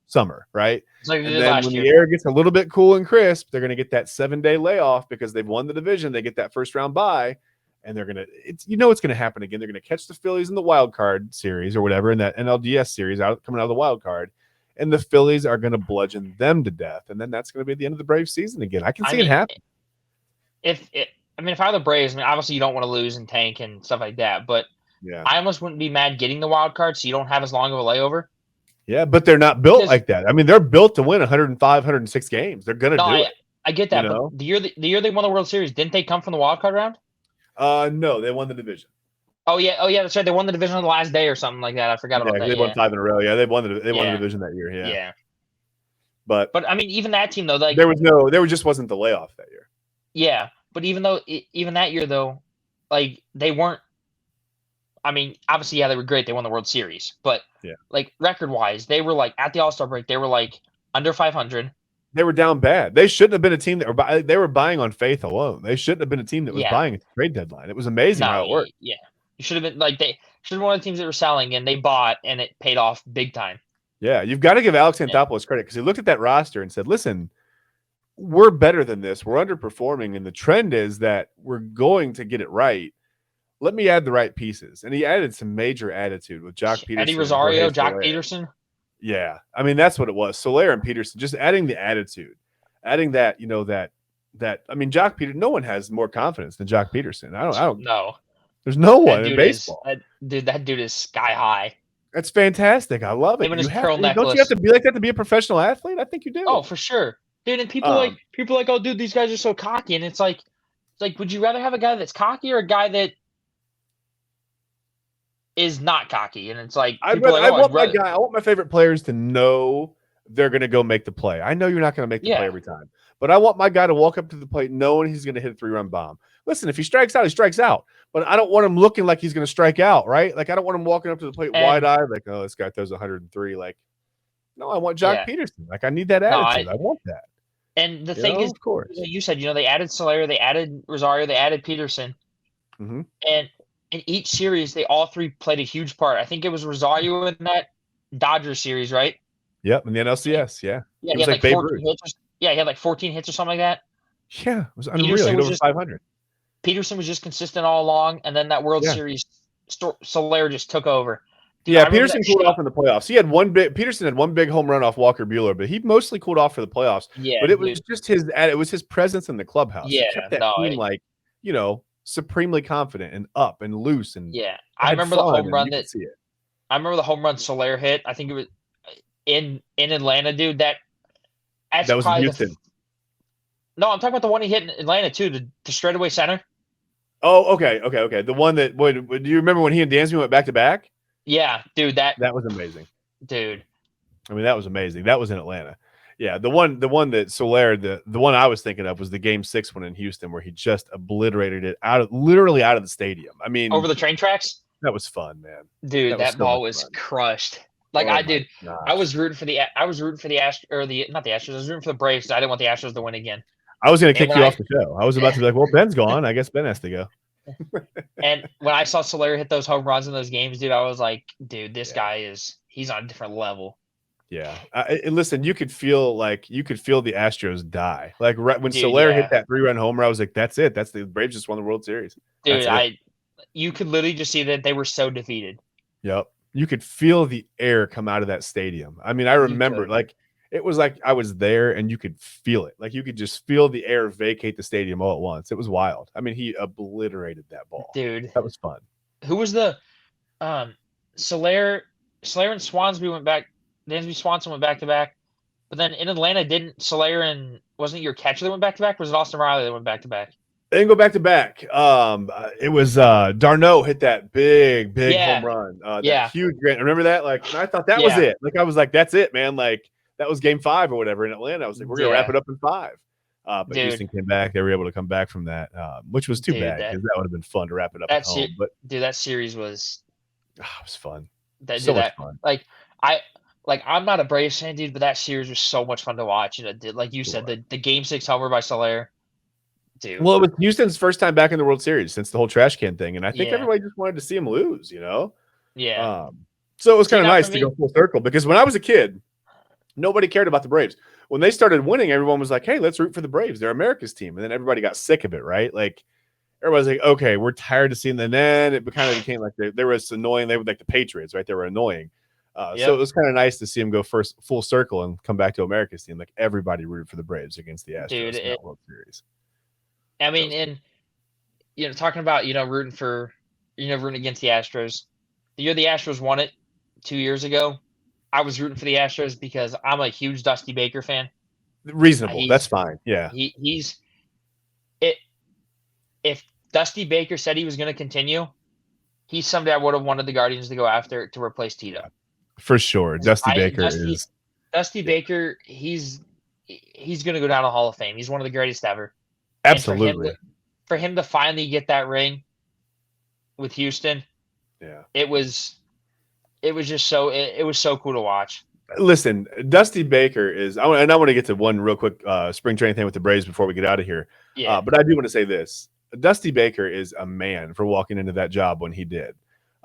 summer, right? Like and then when the air gets a little bit cool and crisp, they're going to get that 7-day layoff because they've won the division. They get that first round bye, and they're going to. It's going to happen again. They're going to catch the Phillies in the wild card series or whatever in that NLDS series coming out of the wild card. And the Phillies are going to bludgeon them to death, and then that's going to be the end of the Braves season again. I can see it happen. If I were the Braves, obviously you don't want to lose and tank and stuff like that, but I almost wouldn't be mad getting the wild card so you don't have as long of a layover. Yeah, but they're not built like that. I mean, they're built to win 105, 106 games. They're going to do it. I get that, but the year they won the World Series, didn't they come from the wild card round? No, they won the division. Oh yeah, that's right. They won the division on the last day or something like that. I forgot about that. They won 5 in a row. Yeah, they won the division that year. Yeah. Yeah. But I mean, even that team though, like there just wasn't the layoff that year. Yeah. But even that year, though, like, they weren't – I mean, obviously, they were great. They won the World Series. But, like, record-wise, they were, like, at the All-Star break, they were, like, under 500. They were down bad. They shouldn't have been a team that they were buying on faith alone. They shouldn't have been a team that was buying at the trade deadline. It was amazing how it worked. Yeah. You should have been – like, they should have been one of the teams that were selling, and they bought, and it paid off big time. Yeah, you've got to give Alex Anthopoulos credit because he looked at that roster and said, listen – we're better than this. We're underperforming. And the trend is that we're going to get it right. Let me add the right pieces. And he added some major attitude with Jock Peterson. Eddie Rosario, Jock Peterson. Yeah. I mean, that's what it was. Soler and Peterson, just adding the attitude, adding that, I mean, Jock Peterson, no one has more confidence than Jock Peterson. I don't know. There's no one in baseball. That dude is sky high. That's fantastic. I love it. Don't you have to be like that to be a professional athlete? I think you do. Oh, for sure. Dude, and people are like, oh, dude, these guys are so cocky, and it's like, would you rather have a guy that's cocky or a guy that is not cocky? And it's like, I want my favorite players to know they're going to go make the play. I know you're not going to make the play every time, but I want my guy to walk up to the plate knowing he's going to hit a 3-run bomb. Listen, if he strikes out, he strikes out, but I don't want him looking like he's going to strike out, right? Like, I don't want him walking up to the plate wide-eyed, like, oh, this guy throws 103. Like, no, I want Jock Peterson. Like, I need that attitude. I want that. And the thing is, of course, you said, they added Soler, they added Rosario, they added Peterson, mm-hmm. and in each series, they all three played a huge part. I think it was Rosario in that Dodgers series, right? Yep, in the NLCS, yeah. Yeah, He he was had like like Babe 14 Ruth. hits. Yeah, he had like 14 hits or something like that. Yeah, it was unreal. He Peterson had was over just 500. Peterson was just consistent all along, and then that World Yeah. Series, Soler just took over. Dude, Yeah, I remember that Peterson cooled shot. off in the playoffs. Peterson had one big home run off Walker Buehler, but he mostly cooled off for the playoffs. Yeah, But it was dude. just his presence in the clubhouse. He kept Yeah, that no, team like, supremely confident and up and loose and yeah. had fun, and you could see it. I remember the home run Soler hit. I think it was in Atlanta, dude. That's That was in probably Houston. no. I'm talking about the one he hit in Atlanta too, the straightaway center. Oh, okay. The one that do you remember when he and Dansby went back to back? Yeah, dude. That was amazing. Dude. I mean, that was amazing. That was in Atlanta. Yeah, the one that Soler, the one I was thinking of was the Game 6 one in Houston, where he just obliterated it literally out of the stadium. I mean, Over the train tracks. that was fun, man. Dude, Was that so much ball was fun. crushed. Like Oh I my did. I gosh. was rooting for the Astros, or the not the Astros. I was rooting for the Braves. I didn't want the Astros to win again. I was going to And kick when you off the show. I was about to be like, well, Ben's gone. I guess Ben has to go. and when I saw Soler hit those home runs in those games, dude, I was like, dude, this Yeah. guy he's on a different level. Yeah. And listen, you could feel the Astros die. Like right when Dude, Soler hit yeah. that 3-run homer, I was like, that's it. That's the Braves just won the World Series. That's Dude, it. you could literally just see that they were so defeated. Yep. You could feel the air come out of that stadium. I mean, I remember it was like I was there and you could feel it. Like you could just feel the air vacate the stadium all at once. It was wild. I mean, he obliterated that ball. Dude. That was fun. Who was the Soler and Swansby went back. Dansby Swanson went back to back. But then in Atlanta, didn't Soler and wasn't it your catcher that went back to back? Or was it Austin Riley that went back to back? They didn't go back to back. It was Darno hit that big home run. That huge grand. Remember that? Like, I thought that was it. Like, I was like, that's it, man. Like, that was Game 5 or whatever in Atlanta. I was like, we're gonna wrap it up in 5. But Houston came back. They were able to come back from that, which was too bad because that would have been fun to wrap it up at home. But dude, that series was it was fun. Much fun. I'm not a Braves fan, dude, but that series was so much fun to watch. Like you said, the Game 6 homer by Soler. Dude. Well, it was Houston's first time back in the World Series since the whole trash can thing, and I think everybody just wanted to see him lose, Yeah. So it was kind of nice to go full circle because when I was a kid, nobody cared about the Braves. When they started winning, everyone was like, "Hey, let's root for the Braves. They're America's team." And then everybody got sick of it, right? Like everybody's like, "Okay, we're tired of seeing them." And then it kind of became like they were annoying. They were like the Patriots, right? They were annoying. So it was kind of nice to see them go first full circle and come back to America's team. Like everybody rooted for the Braves against the Astros in that World Series. I mean, and talking about rooting against the Astros. The year the Astros won it 2 years ago, I was rooting for the Astros because I'm a huge Dusty Baker fan. Reasonable. That's fine. Yeah. If Dusty Baker said he was going to continue, he's somebody I would have wanted the Guardians to go after to replace Tito. Yeah, for sure. Dusty Baker, he's going to go down to the Hall of Fame. He's one of the greatest ever. Absolutely. For him to finally get that ring with Houston, it was so cool to watch. Listen, Dusty Baker is, I want to get to one real quick spring training thing with the Braves before we get out of here. Yeah. But I do want to say this. Dusty Baker is a man for walking into that job when he did.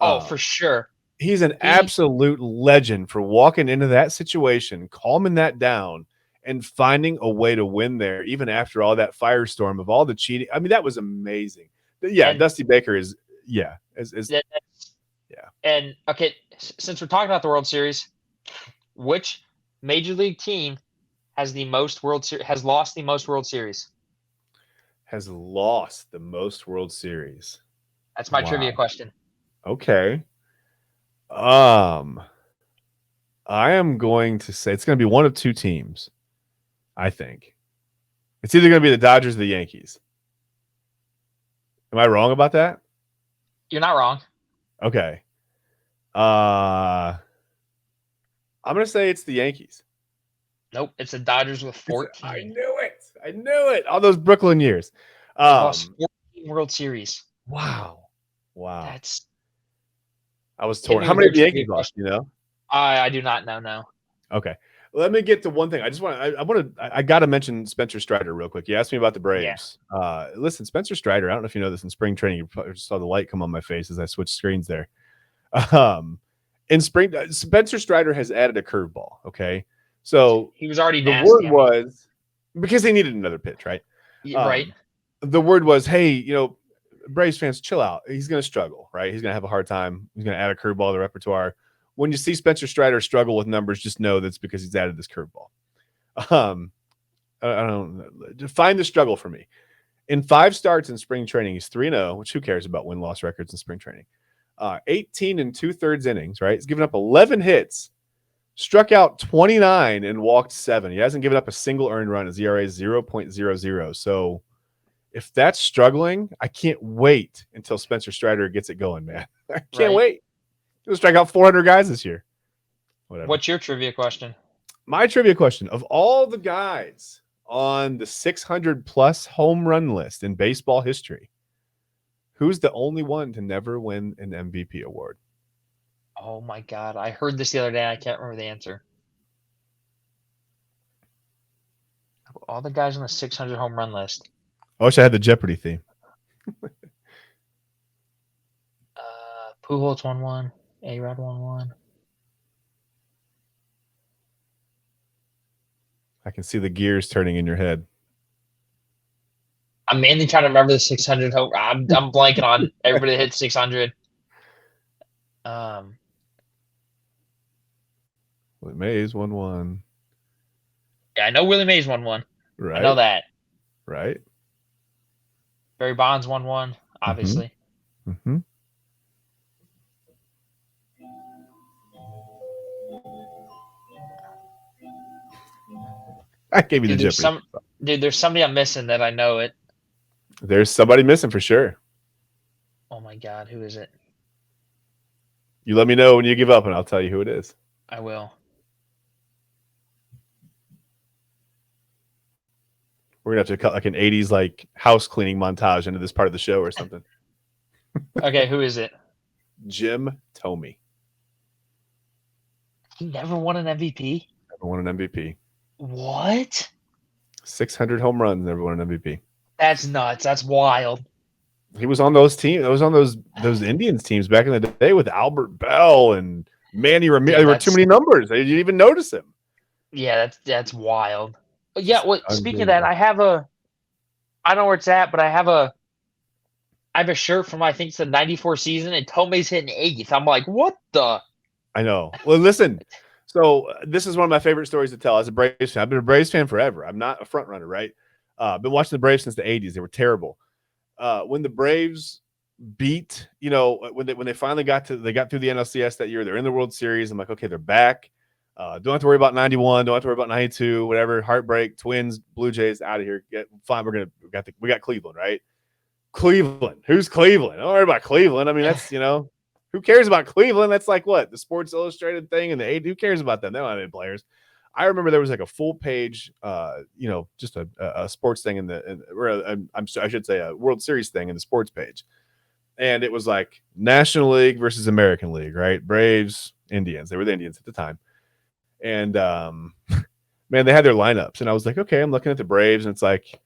For sure. He's an absolute legend for walking into that situation, calming that down, and finding a way to win there, even after all that firestorm of all the cheating. I mean, that was amazing. Yeah, Dusty Baker is, And okay, since we're talking about the World Series, which major league team has lost the most World Series? Has lost the most World Series. That's my trivia question. Okay. I am going to say it's going to be one of two teams. I think it's either going to be the Dodgers or the Yankees. Am I wrong about that? You're not wrong. Okay. I'm going to say it's the Yankees. Nope, it's the Dodgers with 14. I knew it. All those Brooklyn years. Lost 14 World Series. Wow. I was torn. How many of the Yankees lost, I do not know, no. Okay. Let me get to one thing. I got to mention Spencer Strider real quick. You asked me about the Yeah. Braves. Listen, Spencer Strider, I don't know if you know this, in spring training, you probably saw the light come on my face as I switched screens there. In spring, Spencer Strider has added a curveball. Okay. So he was already the nasty. word was, because he needed another pitch, right? Right. The word was, hey, Braves fans, chill out. He's going to struggle, right? He's going to have a hard time. He's going to add a curveball to the repertoire. When you see Spencer Strider struggle with numbers, just know that's because he's added this curveball. I don't define the struggle for me. In 5 starts in spring training, he's 3-0, which who cares about win-loss records in spring training? 18 and 2/3 innings, right? He's given up 11 hits, struck out 29, and walked 7. He hasn't given up a single earned run. His ERA is 0.00. So if that's struggling, I can't wait until Spencer Strider gets it going, man. I can't wait. He'll strike out 400 guys this year. Whatever. What's your trivia question? My trivia question: of all the guys on the 600-plus home run list in baseball history, who's the only one to never win an MVP award? Oh, my God. I heard this the other day. I can't remember the answer. All the guys on the 600 home run list. I wish I had the Jeopardy theme. Pujols won one. A-Rod won one. I can see the gears turning in your head. I'm mainly trying to remember the 600 home. I'm blanking on everybody that hit 600. Willie Mays won one. Yeah, I know Willie Mays won one. Right. I know that. Right. Barry Bonds won one, obviously. Mm-hmm. I gave you the Jeopardy. There's somebody I'm missing that I know it. There's somebody missing for sure. Oh my God, who is it? You let me know when you give up, and I'll tell you who it is. I will. We're gonna have to cut like an '80s like house cleaning montage into this part of the show or something. Okay, who is it? Jim Thome. He never won an MVP. Never won an MVP. What? 600 home runs, never won an MVP. That's nuts. That's wild. He was on those teams. I was on those Indians teams back in the day with Albert Bell and Manny Ramirez. There were too many numbers. They didn't even notice him. Yeah, that's wild. Yeah. Well, speaking of that, I don't know where it's at, but I have a shirt from, I think it's the '94 season, and Tome's hitting 8th. I'm like, what the? I know. Well, listen. So this is one of my favorite stories to tell as a Braves fan. I've been a Braves fan forever. I'm not a front runner, right? Been watching the Braves since the '80s. They were terrible. When the Braves beat, when they finally got through the NLCS that year, they're in the World Series. I'm like, okay, they're back. Don't have to worry about 91. Don't have to worry about 92. Whatever. Heartbreak. Twins. Blue Jays out of here. Fine. We got Cleveland, right? Cleveland. Who's Cleveland? Don't worry about Cleveland. I mean, that's who cares about Cleveland? That's like what? The Sports Illustrated thing and the '80s. Who cares about them? They don't have any players. I remember there was like a full page, just a sports thing I should say a World Series thing in the sports page. And it was like National League versus American League, right? Braves, Indians. They were the Indians at the time. And, man, they had their lineups. And I was like, okay, I'm looking at the Braves. And it's like,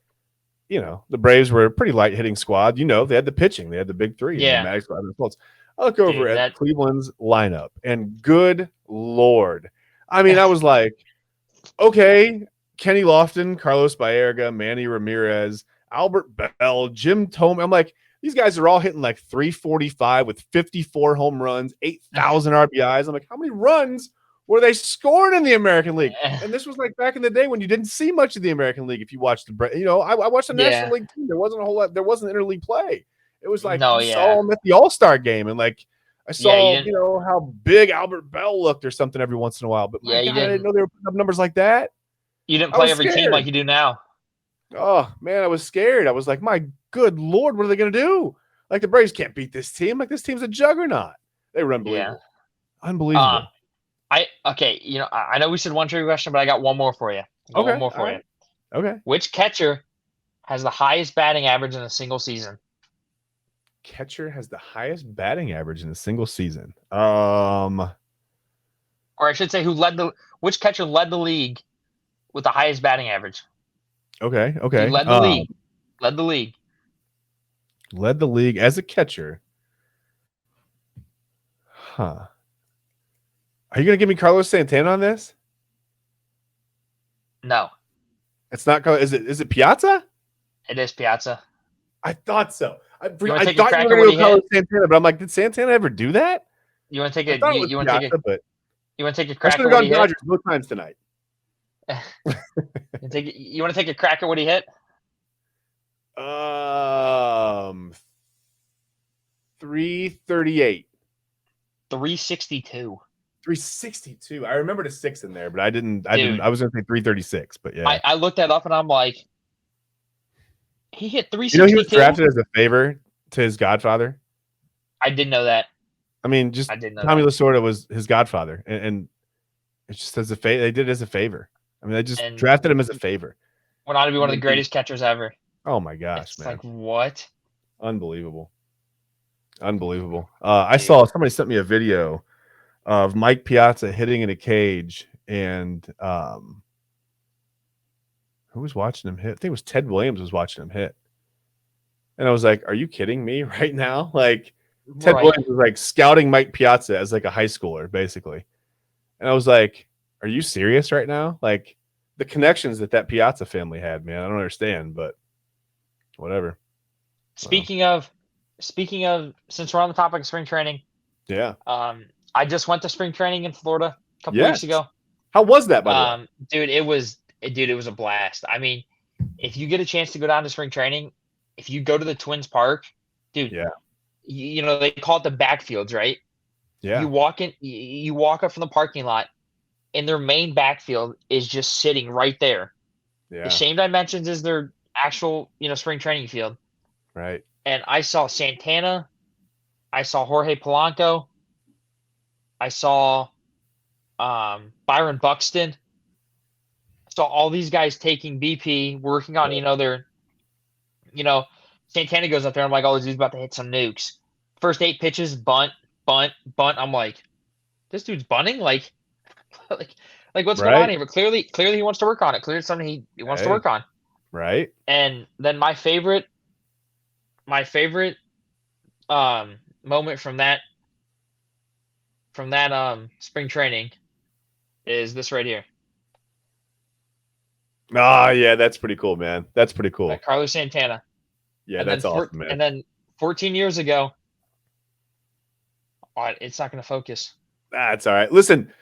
the Braves were a pretty light hitting squad. They had the pitching. They had the big three. Yeah. Maddox, I look over at Cleveland's lineup. And good Lord. I mean, I was like, okay, Kenny Lofton, Carlos Baerga, Manny Ramirez, Albert Bell, Jim Thome. I'm like, these guys are all hitting like 345 with 54 home runs, 8,000 RBIs. I'm like, how many runs were they scoring in the American League? And this was like back in the day when you didn't see much of the American League. If you watched I watched the National League team. There wasn't a whole lot. There wasn't interleague play. It was like saw them at the All-Star game, and like I saw, how big Albert Bell looked or something every once in a while. But my God, I didn't know they were putting up numbers like that. You didn't play every team like you do now. Oh, man, I was scared. I was like, my good Lord, what are they going to do? Like, the Braves can't beat this team. Like, this team's a juggernaut. They were unbelievable. Yeah. Unbelievable. I know we said one trivia question, but I got one more for you. One more for you. Okay. Which catcher has the highest batting average in a single season? Catcher has the highest batting average in a single season. Or I should say, who led the which catcher led the league with the highest batting average? Okay. He Okay. led the league. Led the league. Led the league as a catcher. Huh. Are you gonna give me Carlos Santana on this? No. It's not. Is it Piazza? It is Piazza. I thought so. I take a thought you crack were at going what to he go Carlos hit? Santana, but I'm like, did Santana ever do that? You want to take I a thought it was you want to take Piazza, a but you want to take a I crack should at have what gone he hit? Dodgers both times tonight. You want to take a crack at what he hit? 338. 362. 362. I remembered a 6 in there, but I didn't. I Dude. was going to say 336, but yeah. I looked that up and I'm like, he hit 362. You know, he was drafted as a favor to his godfather. I didn't know that. I mean, just Tommy Lasorda was his godfather, and it's just as a favor. They did it as a favor. I mean, they just drafted him as a favor. Went on to be one of the greatest catchers ever. Oh my gosh, it's man! Like what? Unbelievable. I saw somebody sent me a video of Mike Piazza hitting in a cage, and who was watching him hit? I think it was Ted Williams was watching him hit, and I was like, "Are you kidding me right now?" Like Ted Williams was like scouting Mike Piazza as like a high schooler, basically, and I was like, "Are you serious right now?" Like the connections that Piazza family had, man. I don't understand, but whatever. Speaking of, since we're on the topic of spring training, yeah. I just went to spring training in Florida a couple weeks ago. How was that, by the way? Dude, it was a blast. I mean, if you get a chance to go down to spring training, if you go to the Twins Park, dude, you know, they call it the backfields, right? Yeah. You walk up from the parking lot, and their main backfield is just sitting right there. Yeah. The same dimensions as their actual, spring training field. Right. And I saw Santana. I saw Jorge Polanco. I saw Byron Buxton. I saw all these guys taking BP, working on, Santana goes up there. I'm like, oh, this dude's about to hit some nukes. First 8 pitches, bunt, bunt, bunt. I'm like, this dude's bunting? Like what's going on here? But clearly he wants to work on it. Clearly it's something he wants to work on. Right. And then my favorite moment from that spring training is this right here. Ah, yeah, that's pretty cool, man. That's pretty cool. Carlos Santana. Yeah, and that's awesome, man. And then 14 years ago, it's not going to focus. That's all right. Listen,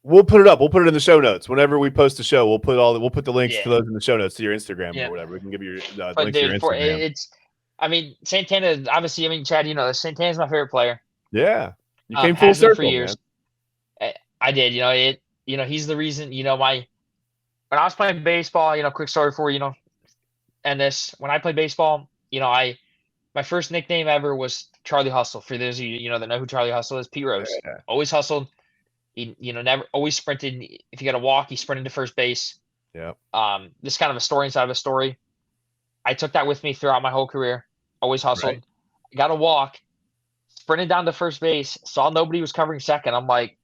we'll put it up. We'll put it in the show notes. Whenever we post a show, we'll put the links to those in the show notes to your Instagram or whatever. We can give you your links to your Instagram. Santana, obviously, Chad, Santana's my favorite player. Yeah. You came full circle, for years. Man. I did. He's the reason, when I was playing baseball, quick story for and this, when I played baseball, my first nickname ever was Charlie Hustle. For those of you, that know who Charlie Hustle is, Pete Rose. Yeah. Always hustled. He, never always sprinted. If you got to walk, he sprinted to first base. Yeah. This is kind of a story inside of a story. I took that with me throughout my whole career. Always hustled. Right. Got to walk. Sprinted down to first base. Saw nobody was covering second. I'm like,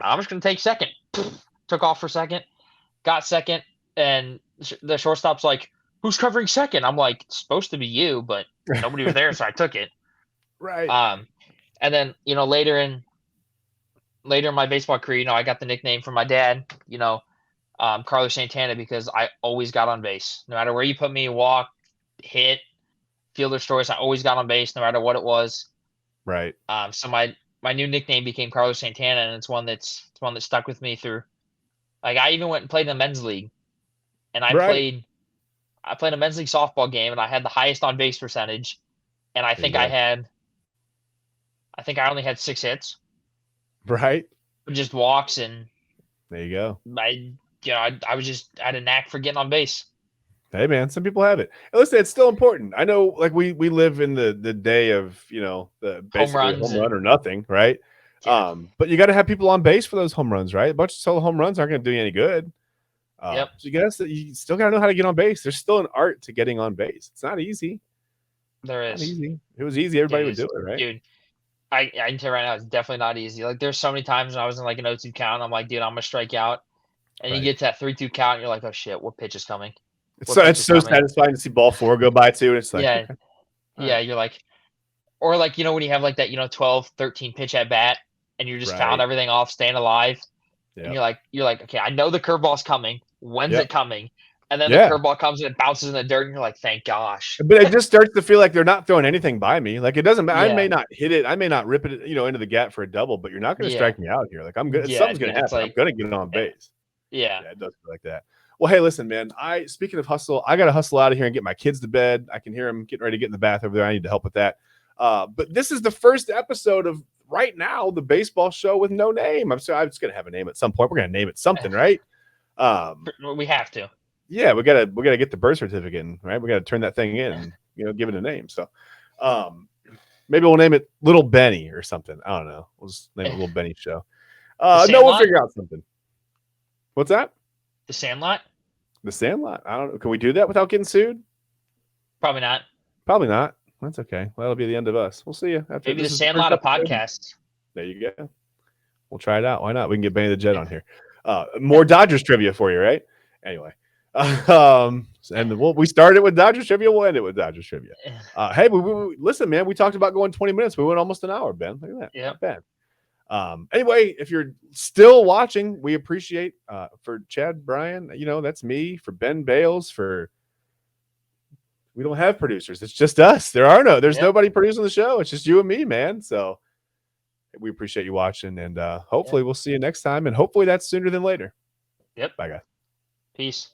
I'm just going to take second. Took off for second. Got second. And the shortstop's like, who's covering second? I'm like, it's supposed to be you, but nobody was there, so I took it. Right. And then, later in my baseball career, I got the nickname from my dad, Carlos Santana, because I always got on base. No matter where you put me, walk, hit, fielder stories, I always got on base, no matter what it was. Right. So my new nickname became Carlos Santana, and it's one that stuck with me through. Like, I even went and played in a men's league, and I played a men's league softball game, and I had the highest on base percentage, and I think I only had 6 hits. Right. Just walks, and there you go. I had a knack for getting on base. Hey, man, some people have it. And listen, it's still important. I know, like, we live in the day of, the basically home run or nothing, right? Yeah. But you got to have people on base for those home runs, right? A bunch of solo home runs aren't going to do you any good. So you still got to know how to get on base. There's still an art to getting on base. It's not easy. There is. Not easy. If it was easy, everybody would do it, right? Dude, I can tell you right now, it's definitely not easy. Like, there's so many times when I was in like an 0-2 count, I'm like, dude, I'm gonna strike out, and you Right. get to that 3-2 count, and you're like, oh shit, what pitch is coming? What It's pitch is so coming? satisfying to see ball 4 go by too. It's like, Yeah, okay, all yeah. right, You're like, or like when you have like that 12, 13 pitch at bat, and you just found right, everything off, staying alive, and yep, you're like, okay, I know the curveball's coming. When's yep, it coming? And then the yeah. curveball comes and it bounces in the dirt, and you're like, thank gosh. But it just starts to feel like they're not throwing anything by me. Like it doesn't. I may Yeah, not hit it. I may not rip it, into the gap for a double. But you're not going to yeah, strike me out here. Like I'm good. yeah, Something's going dude. to It's happen. I'm like, going to get on yeah, base. yeah, Yeah, it does feel like that. Well, hey, listen, man. Speaking of hustle, I got to hustle out of here and get my kids to bed. I can hear them getting ready to get in the bath over there. I need to help with that. But this is the first episode of right now the baseball show with no name. I'm just going to have a name at some point. We're going to name it something, right? we have to. Yeah, we gotta get the birth certificate in, right? We gotta turn that thing in and give it a name. So maybe we'll name it Little Benny or something. I don't know. We'll just name it Little Benny Show. The No, we'll Sandlot. figure out something. What's that? The Sandlot. The Sandlot. I don't know. Can we do that without getting sued? Probably not. Probably not. That's okay. Well, that'll be the end of us. We'll see you after Maybe this the is the first Sandlot of episode. podcasts. There you go. We'll try it out. Why not? We can get Benny the Jet on here. More Dodgers trivia for you, right? Anyway. And we started with Dodgers trivia. We'll end it with Dodgers trivia. Hey, we listen, man. We talked about going 20 minutes. We went almost an hour, Ben. Look at that. Yeah. Not bad. Anyway, if you're still watching, we appreciate for Chad Bryan. That's me. For Ben Bales. We don't have producers. It's just us. There's nobody producing the show. It's just you and me, man. So we appreciate you watching, and hopefully we'll see you next time. And hopefully that's sooner than later. Yep. Bye, guys. Peace.